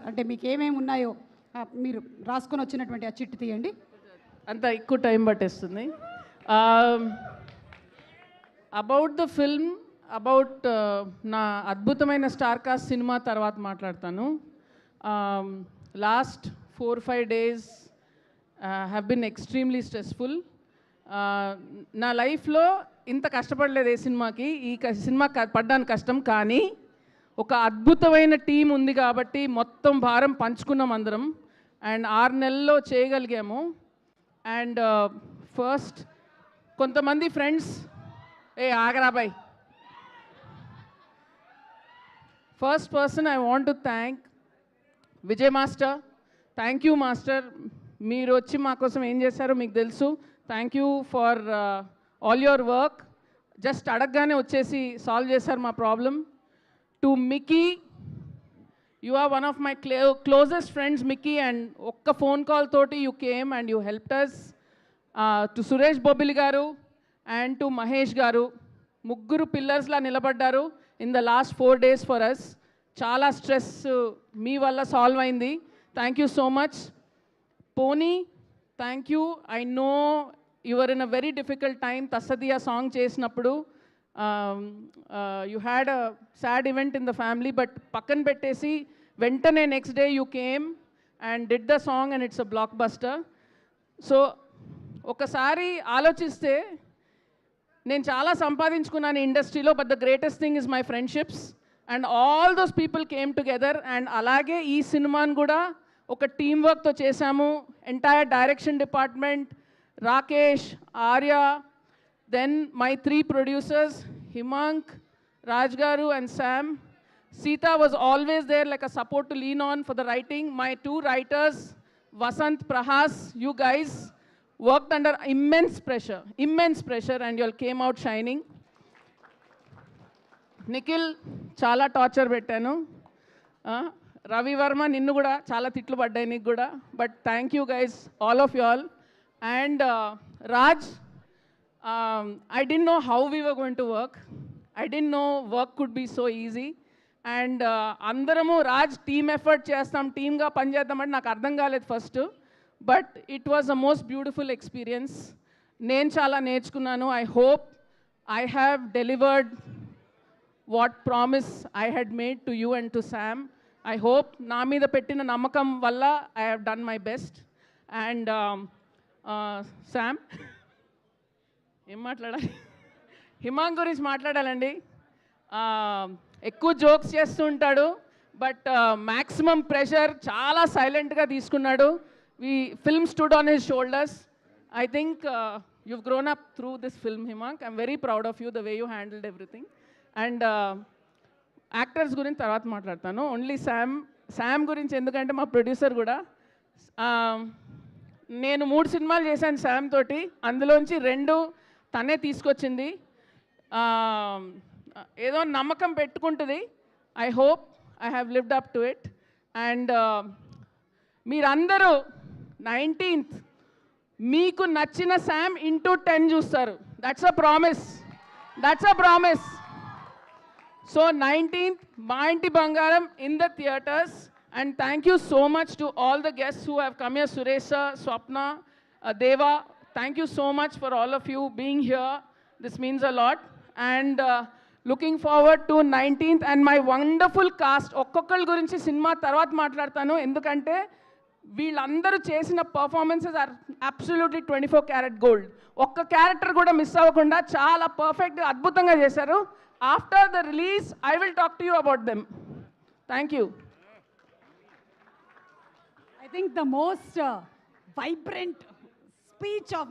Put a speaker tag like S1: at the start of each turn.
S1: అంటే మీకు ఏమేమి ఉన్నాయో మీరు రాసుకొని వచ్చినటువంటి ఆ చిట్టు తీయండి.
S2: అంత ఎక్కువ టైం పట్టేస్తుంది. అబౌట్ ద ఫిల్మ్, అబౌట్ నా అద్భుతమైన స్టార్ కాస్ట్ సినిమా తర్వాత మాట్లాడతాను. Last 4-5 days have been extremely stressful. నా లైఫ్లో ఇంత కష్టపడలేదు ఏ సినిమాకి. ఈ సినిమా పడ్డానికి కష్టం, కానీ ఒక అద్భుతమైన టీం ఉంది కాబట్టి మొత్తం భారం పంచుకున్నాం అందరం. అండ్ 6 నెలల్లో చేయగలిగాము. అండ్ ఫస్ట్ కొంతమంది ఫ్రెండ్స్, ఆగరాబాయ్, first person I want to thank Vijay master. Thank you master, మీరు వచ్చి మా కోసం ఏం చేశారో మీకు తెలుసు. Thank you for all your work. Just అడగగానే వచ్చేసి సాల్వ్ చేశారు మా problem. To Mickey, you are one of my closest friends, Mickey, and ఒక్క ఫోన్ కాల్ తోటి you came and you helped us. To Suresh Bobbili గారు and to మహేష్ గారు, ముగ్గురు పిల్లర్స్లా నిలబడ్డారు in the last 4 days for us. చాలా స్ట్రెస్ మీ వల్ల సాల్వ్ అయింది. Thank you so much. పోనీ, thank you. I know you are in a very difficult time. తస్సదియా సాంగ్ చేసినప్పుడు you had a sad event in the family, but పక్కన పెట్టేసి వెంటనే next day you came and did the song and it's a blockbuster. So ఒకసారి ఆలోచిస్తే నేను చాలా సంపాదించుకున్నాను ఇండస్ట్రీలో, but the greatest thing is my friendships and all those people came together. And అలాగే ఈ సినిమాను కూడా ఒక టీమ్ వర్క్తో చేశాము. Entire direction department, Rakesh, Arya, then my 3 producers, Himank, Raj Garu and Sam. Sita was always there like a support to lean on for the writing. My 2 writers, Vasant, Prahas, you guys worked under immense pressure and you all came out shining. Nikhil, chala torture pettanu. Ravi Varma, ninnu kuda chala titlu paddayi neeku kuda, but thank you guys, all of you all. And Raj, I didn't know how we were going to work. I didn't know work could be so easy. And అందరము Raj team effort చేస్తాం, టీమ్గా పనిచేద్దామంటే నాకు అర్థం కాలేదు first. But it was the most beautiful experience. నేను చాలా నేర్చుకున్నాను. I hope I have delivered what promise I had made to you and to Sam. I hope నా మీద పెట్టిన నమ్మకం వల్ల I have done my best. And Sam, ఏం మాట్లాడాలి? హిమాంక్ గురించి మాట్లాడాలండి. ఎక్కువ జోక్స్ చేస్తూ ఉంటాడు, బట్ మ్యాక్సిమం ప్రెషర్ చాలా సైలెంట్గా తీసుకున్నాడు. Film stood on his shoulders. I think you've grown up through this film, Himank. I'm very proud of you, the way you handled everything. And actors గురించి తర్వాత మాట్లాడతాను. ఓన్లీ శామ్ గురించి, ఎందుకంటే మా producer కూడా. నేను 3 సినిమాలు చేశాను శామ్ తోటి, అందులోంచి 2 తనే తీసుకొచ్చింది. ఏదో నమ్మకం పెట్టుకుంటుంది. I hope I have lived up to it. And మీరందరూ 19th మీకు నచ్చిన శామ్ ఇంటూ 10 చూస్తారు. That's a promise. So 19th మా ఇంటి బంగారం in the theatres. And thank you so much to all the guests who have come here. Suresh sir, Swapna, Deva, thank you so much for all of you being here. This means a lot. And looking forward to 19th and my wonderful cast. ఒక్కొక్కళ్ళ గురించి cinema తర్వాత మాట్లాడతాను, ఎందుకంటే వీళ్ళందరూ చేసిన performances are absolutely 24 karat gold. ఒక్క character కూడా miss అవ్వకుండా చాలా పర్ఫెక్ట్, అద్భుతంగా చేశారు. After the release I will talk to you about them. Thank you.
S1: I think the most vibrant speech of